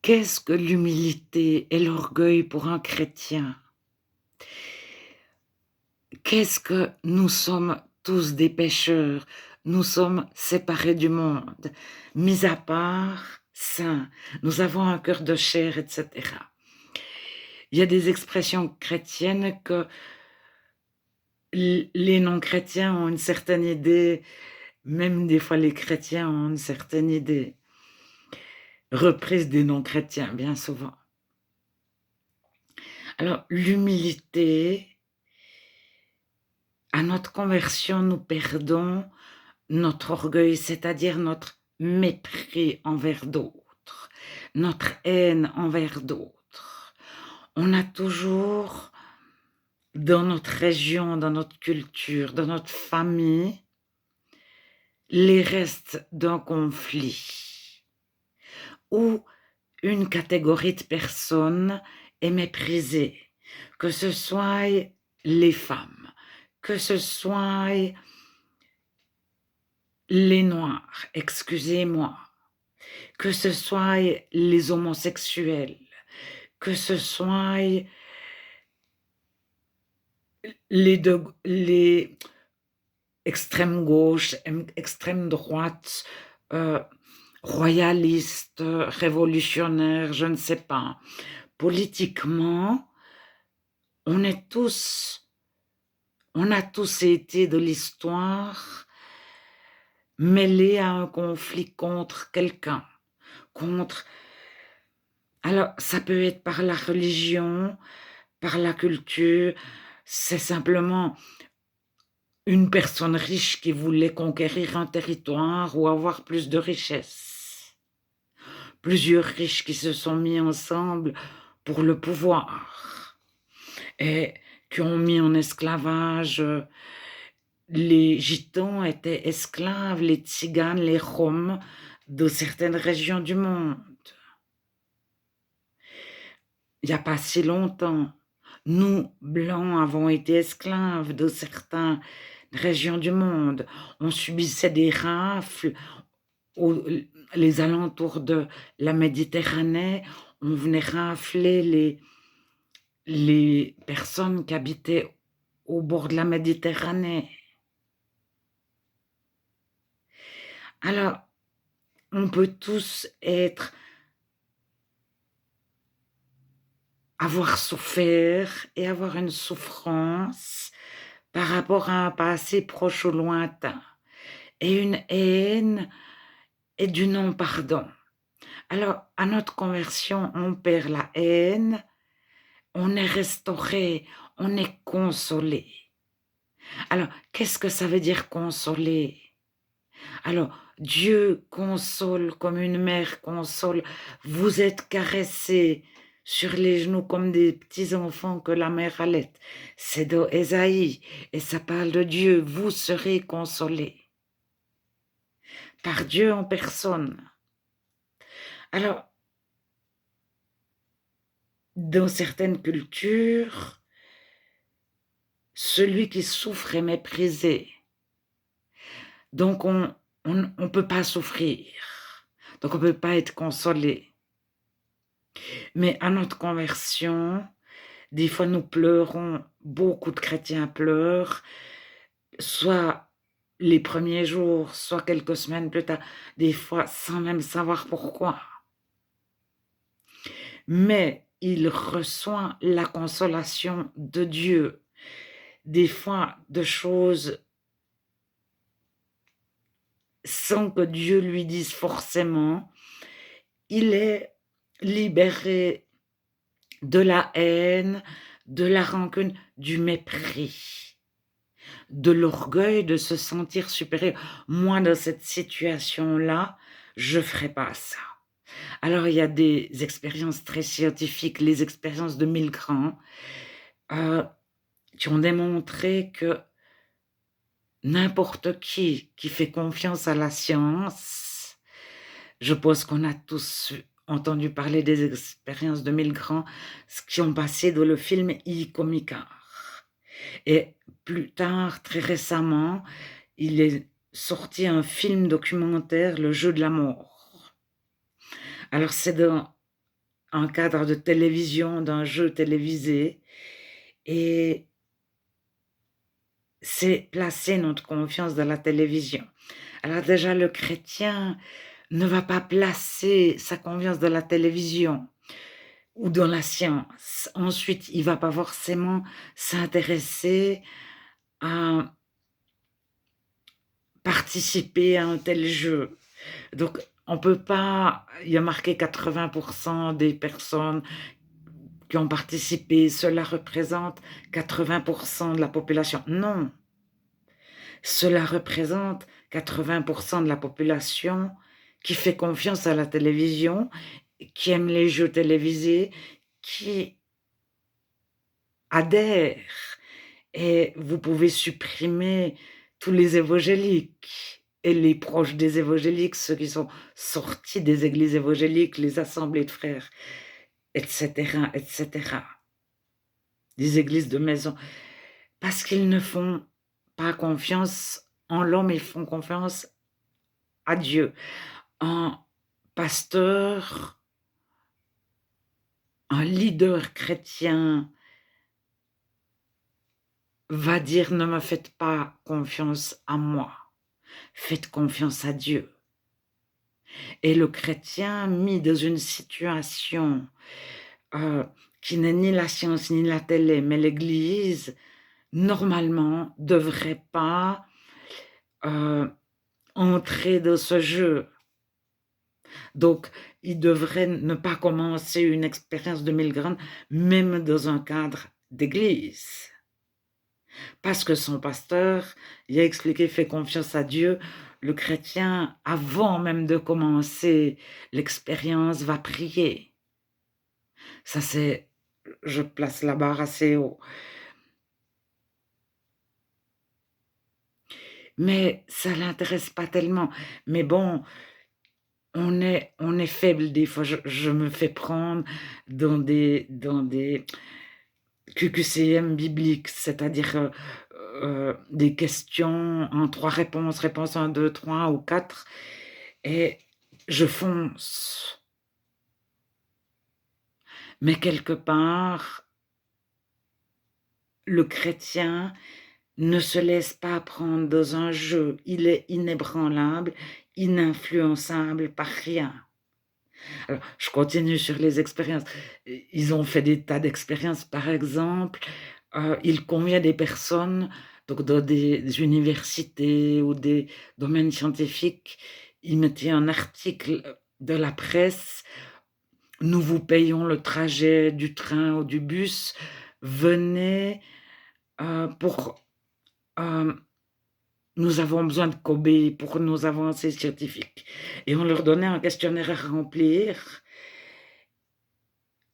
Qu'est-ce que l'humilité et l'orgueil pour un chrétien? Qu'est-ce que nous sommes tous des pécheurs, nous sommes séparés du monde, mis à part, saints, nous avons un cœur de chair, et cetera. Il y a des expressions chrétiennes que les non-chrétiens ont une certaine idée, même des fois les chrétiens ont une certaine idée, reprise des non-chrétiens, bien souvent. Alors l'humilité, à notre conversion, nous perdons notre orgueil, c'est-à-dire notre mépris envers d'autres, notre haine envers d'autres. On a toujours, dans notre région, dans notre culture, dans notre famille, les restes d'un conflit où une catégorie de personnes est méprisée, que ce soit les femmes, que ce soit les noirs, excusez-moi, que ce soit les homosexuels, que ce soit les extrême gauche, extrême droite, royalistes, révolutionnaires, je ne sais pas. Politiquement, on a tous été de l'histoire mêlés à un conflit contre quelqu'un, contre... Alors, ça peut être par la religion, par la culture, c'est simplement une personne riche qui voulait conquérir un territoire ou avoir plus de richesses. Plusieurs riches qui se sont mis ensemble pour le pouvoir et qui ont mis en esclavage. Les gitans étaient esclaves, les tziganes, les roms de certaines régions du monde. Il n'y a pas si longtemps, nous, Blancs, avons été esclaves de certaines régions du monde. On subissait des rafles les alentours de la Méditerranée. On venait rafler les personnes qui habitaient au bord de la Méditerranée. Alors, on peut tous avoir souffert et avoir une souffrance par rapport à un passé proche ou lointain, et une haine et du non-pardon. Alors, à notre conversion, on perd la haine, on est restauré, on est consolé. Alors, qu'est-ce que ça veut dire consoler? Alors, Dieu console comme une mère console. Vous êtes caressés sur les genoux comme des petits enfants que la mère allait. C'est de Ésaïe et ça parle de Dieu. Vous serez consolés par Dieu en personne. Alors, dans certaines cultures, celui qui souffre est méprisé. Donc, on ne peut pas souffrir. Donc, on ne peut pas être consolé. Mais à notre conversion, des fois nous pleurons, beaucoup de chrétiens pleurent, soit les premiers jours, soit quelques semaines plus tard, des fois sans même savoir pourquoi. Mais il reçoit la consolation de Dieu, des fois de choses sans que Dieu lui dise forcément. Il est libéré de la haine, de la rancune, du mépris, de l'orgueil, de se sentir supérieur. Moi, dans cette situation-là, je ne ferai pas ça. Alors, il y a des expériences très scientifiques, les expériences de Milgram, qui ont démontré que n'importe qui fait confiance à la science, je pense qu'on a tous entendu parler des expériences de Milgram qui ont passé dans le film I-Comicar. Et plus tard, très récemment, il est sorti un film documentaire, Le jeu de la mort. Alors c'est dans un cadre de télévision, d'un jeu télévisé, et c'est placer notre confiance dans la télévision. Alors déjà, le chrétien ne va pas placer sa confiance dans la télévision ou dans la science. Ensuite, il va pas forcément s'intéresser à participer à un tel jeu. Donc, on peut pas, il y a marqué 80% des personnes qui ont participé, cela représente 80% de la population. Non, cela représente 80% de la population qui fait confiance à la télévision, qui aime les jeux télévisés, qui adhère. Et vous pouvez supprimer tous les évangéliques et les proches des évangéliques, ceux qui sont sortis des églises évangéliques, les assemblées de frères, etc., etc., des églises de maison, parce qu'ils ne font pas confiance en l'homme, ils font confiance à Dieu. Un pasteur, un leader chrétien va dire: ne me faites pas confiance à moi, faites confiance à Dieu. Et le chrétien mis dans une situation qui n'est ni la science ni la télé, mais l'Église, normalement, devrait pas entrer dans ce jeu. Donc, il devrait ne pas commencer une expérience de 1000 grammes, même dans un cadre d'église. Parce que son pasteur, il a expliqué, fait confiance à Dieu. Le chrétien, avant même de commencer l'expérience, va prier. Ça, c'est, je place la barre assez haut. Mais ça ne l'intéresse pas tellement. Mais bon, on est faible des fois. Je me fais prendre dans des QQCM bibliques, c'est-à-dire des questions en 3 réponses, réponse 1, 2, 3 ou 4, et je fonce. Mais quelque part, le chrétien ne se laisse pas prendre dans un jeu. Il est inébranlable, ininfluençable par rien. Alors, je continue sur les expériences. Ils ont fait des tas d'expériences. Par exemple, il convient des personnes, donc dans des universités ou des domaines scientifiques, ils mettaient un article de la presse: nous vous payons le trajet du train ou du bus, venez pour... nous avons besoin de cobayes pour nos avancées scientifiques. Et on leur donnait un questionnaire à remplir,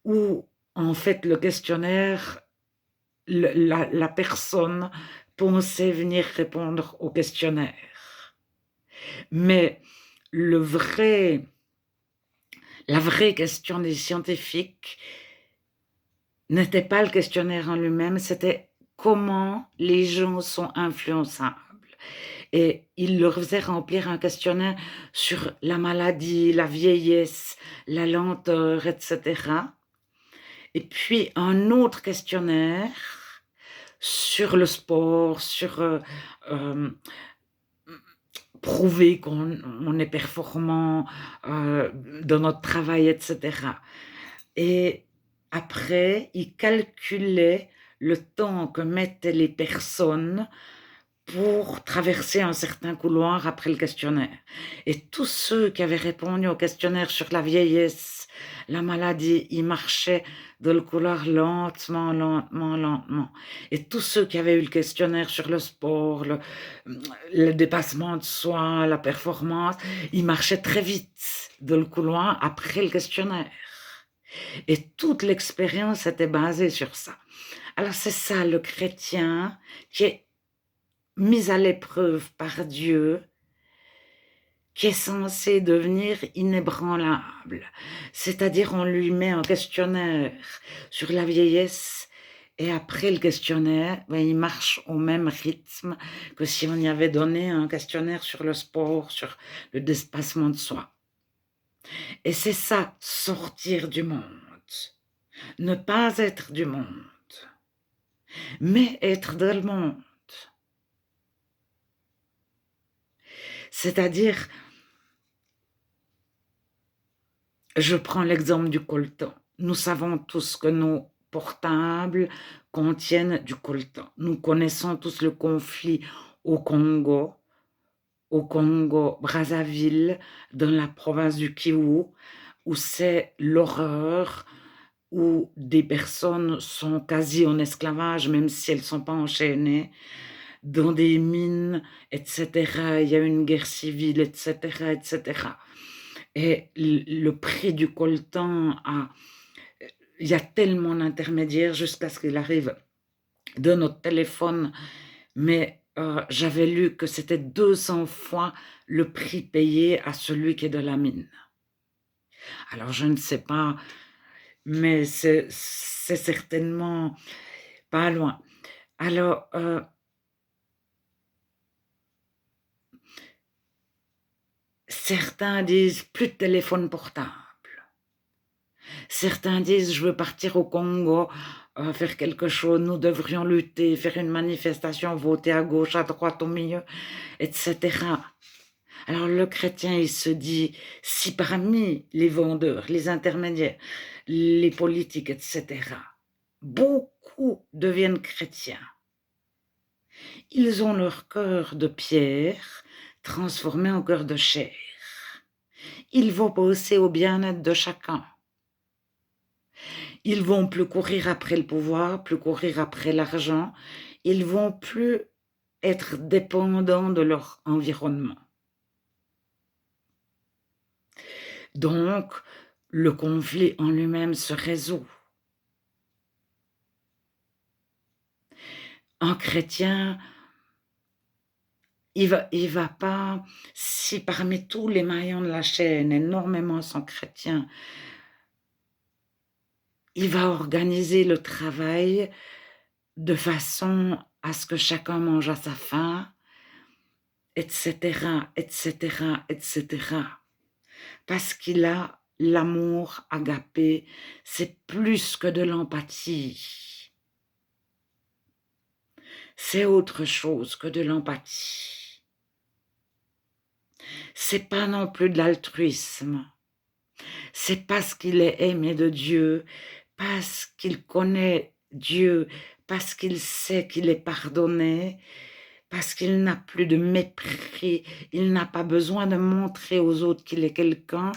où en fait le questionnaire, la personne pensait venir répondre au questionnaire. Mais la vraie question des scientifiques n'était pas le questionnaire en lui-même, c'était comment les gens sont influençables. Et il leur faisait remplir un questionnaire sur la maladie, la vieillesse, la lenteur, etc. Et puis un autre questionnaire sur le sport, sur prouver qu'on est performant dans notre travail, etc. Et après, il calculait le temps que mettaient les personnes pour traverser un certain couloir après le questionnaire. Et tous ceux qui avaient répondu au questionnaire sur la vieillesse, la maladie, ils marchaient dans le couloir lentement, lentement, lentement. Et tous ceux qui avaient eu le questionnaire sur le sport, le dépassement de soi, la performance, ils marchaient très vite dans le couloir après le questionnaire. Et toute l'expérience était basée sur ça. Alors c'est ça, le chrétien qui est mis à l'épreuve par Dieu, qui est censé devenir inébranlable. C'est-à-dire, on lui met un questionnaire sur la vieillesse, et après le questionnaire, ben, il marche au même rythme que si on y avait donné un questionnaire sur le sport, sur le dépassement de soi. Et c'est ça, sortir du monde. ne pas être du monde, mais être dans le monde. C'est-à-dire, je prends l'exemple du coltan. Nous savons tous que nos portables contiennent du coltan. Nous connaissons tous le conflit au Congo, Brazzaville, dans la province du Kivu, où c'est l'horreur, où des personnes sont quasi en esclavage, même si elles ne sont pas enchaînées, dans des mines, etc. Il y a une guerre civile, etc., etc. Et le prix du coltan, il y a tellement d'intermédiaires jusqu'à ce qu'il arrive de notre téléphone, mais j'avais lu que c'était 200 fois le prix payé à celui qui est de la mine. Alors je ne sais pas, mais c'est certainement pas loin. Alors, certains disent plus de téléphone portable. Certains disent je veux partir au Congo, faire quelque chose, nous devrions lutter, faire une manifestation, voter à gauche, à droite, au milieu, etc. Alors le chrétien, il se dit, si parmi les vendeurs, les intermédiaires, les politiques, etc., beaucoup deviennent chrétiens, ils ont leur cœur de pierre transformé en cœur de chair. Ils vont penser au bien-être de chacun. Ils vont plus courir après le pouvoir, plus courir après l'argent. Ils vont plus être dépendants de leur environnement. Donc, le conflit en lui-même se résout. Un chrétien, il va pas, si parmi tous les maillons de la chaîne, énormément sont chrétiens, il va organiser le travail de façon à ce que chacun mange à sa faim, etc., etc., etc. Parce qu'il a l'amour agapé, c'est plus que de l'empathie. C'est autre chose que de l'empathie. C'est pas non plus de l'altruisme. C'est parce qu'il est aimé de Dieu, parce qu'il connaît Dieu, parce qu'il sait qu'il est pardonné, parce qu'il n'a plus de mépris, il n'a pas besoin de montrer aux autres qu'il est quelqu'un,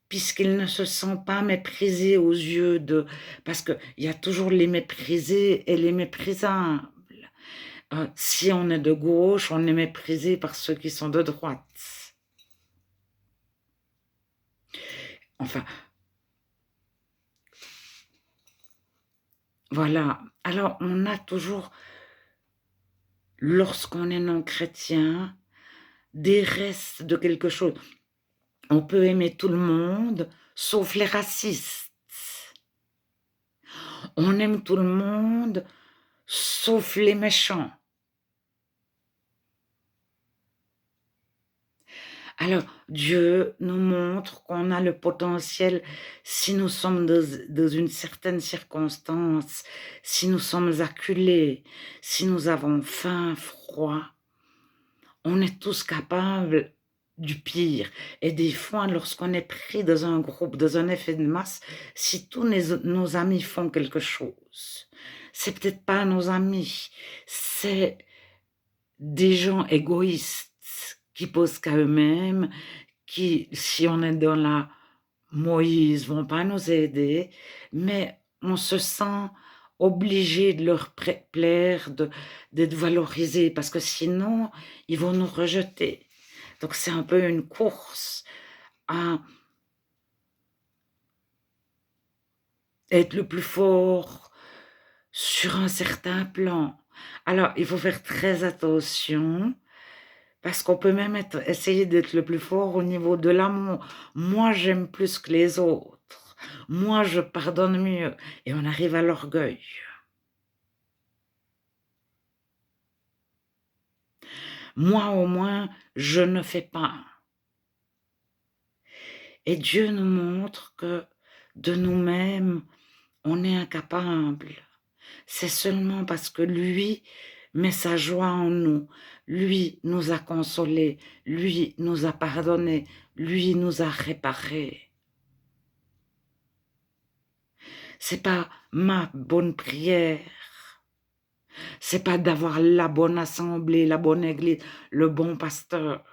puisqu'il ne se sent pas méprisé aux yeux de... Parce qu'il y a toujours les méprisés et les méprisables. Si on est de gauche, on est méprisé par ceux qui sont de droite. Enfin, voilà. Alors, on a toujours, lorsqu'on est non-chrétien, des restes de quelque chose. On peut aimer tout le monde, sauf les racistes. On aime tout le monde, sauf les méchants. Alors, Dieu nous montre qu'on a le potentiel, si nous sommes dans une certaine circonstance, si nous sommes acculés, si nous avons faim, froid, on est tous capables du pire. Et des fois, lorsqu'on est pris dans un groupe, dans un effet de masse, si tous nos amis font quelque chose, c'est peut-être pas nos amis, c'est des gens égoïstes qui posent qu'à eux-mêmes, qui, si on est dans la Moïse, vont pas nous aider, mais on se sent obligé de leur plaire, d'être valorisé, parce que sinon, ils vont nous rejeter. Donc, c'est un peu une course à être le plus fort sur un certain plan. Alors, il faut faire très attention, parce qu'on peut même essayer d'être le plus fort au niveau de l'amour. Moi, j'aime plus que les autres. Moi, je pardonne mieux. Et on arrive à l'orgueil. Moi, au moins, je ne fais pas. Et Dieu nous montre que de nous-mêmes, on est incapable. C'est seulement parce que lui met sa joie en nous, lui nous a consolés, lui nous a pardonnés, lui nous a réparés. C'est pas ma bonne prière, c'est pas d'avoir la bonne assemblée, la bonne église, le bon pasteur,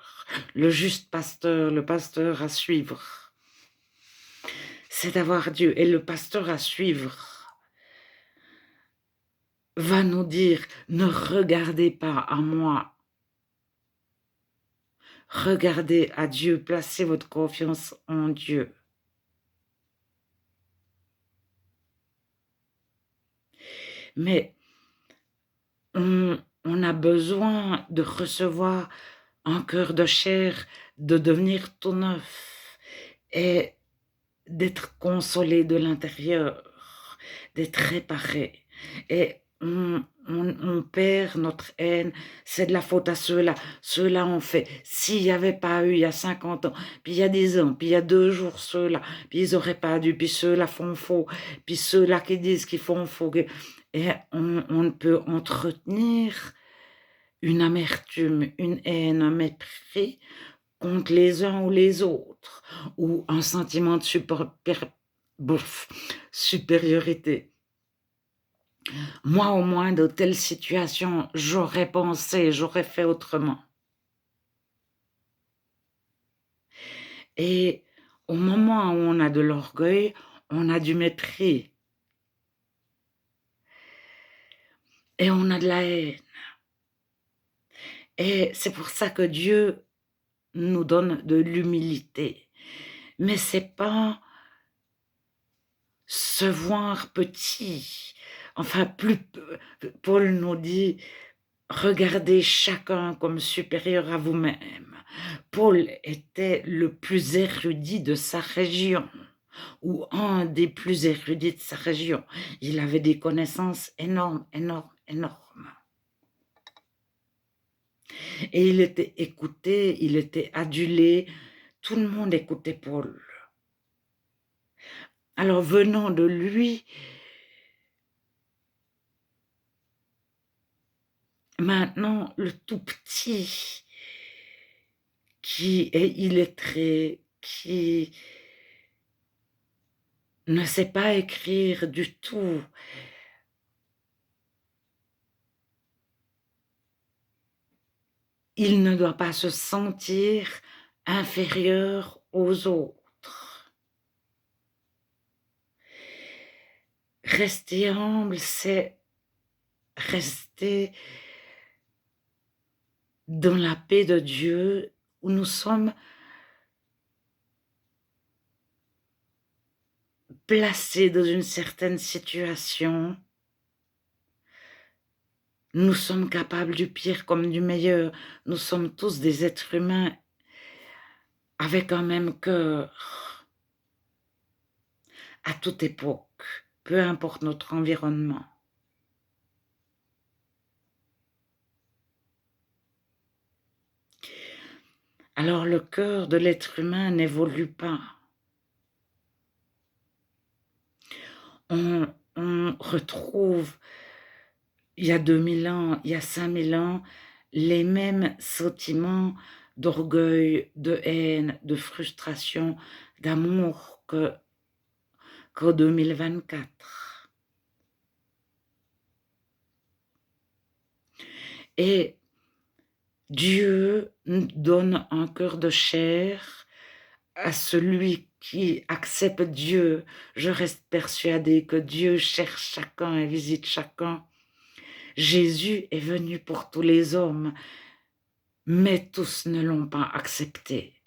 le juste pasteur, le pasteur à suivre. C'est d'avoir Dieu et le pasteur à suivre va nous dire, ne regardez pas à moi, regardez à Dieu, placez votre confiance en Dieu. Mais on a besoin de recevoir un cœur de chair, de devenir tout neuf et d'être consolé de l'intérieur, d'être réparé. Et on perd notre haine, c'est de la faute à ceux-là. Ceux-là ont fait. S'il n'y avait pas eu il y a 50 ans, puis il y a 10 ans, puis il y a 2 jours ceux-là, puis ils n'auraient pas dû, puis ceux-là font faux, puis ceux-là qui disent qu'ils font faux. Et on ne peut entretenir une amertume, une haine, un mépris contre les uns ou les autres, ou un sentiment de supériorité. Moi, au moins, de telles situations, j'aurais pensé, j'aurais fait autrement. Et au moment où on a de l'orgueil, on a du mépris. Et on a de la haine. Et c'est pour ça que Dieu nous donne de l'humilité. Mais c'est pas se voir petit. Enfin, Paul nous dit, regardez chacun comme supérieur à vous-même. Paul était le plus érudit de sa région, ou un des plus érudits de sa région. Il avait des connaissances énormes, énormes, énormes. Et il était écouté, il était adulé. Tout le monde écoutait Paul. Alors venant de lui, maintenant le tout petit qui est illettré, qui ne sait pas écrire du tout, il ne doit pas se sentir inférieur aux autres. Rester humble, c'est rester dans la paix de Dieu, où nous sommes placés dans une certaine situation. Nous sommes capables du pire comme du meilleur. Nous sommes tous des êtres humains avec un même cœur, à toute époque, peu importe notre environnement. Alors le cœur de l'être humain n'évolue pas. On retrouve, il y a 2000 ans, il y a 5000 ans, les mêmes sentiments d'orgueil, de haine, de frustration, d'amour qu'en 2024. Et Dieu donne un cœur de chair à celui qui accepte Dieu. Je reste persuadée que Dieu cherche chacun et visite chacun. Jésus est venu pour tous les hommes, mais tous ne l'ont pas accepté.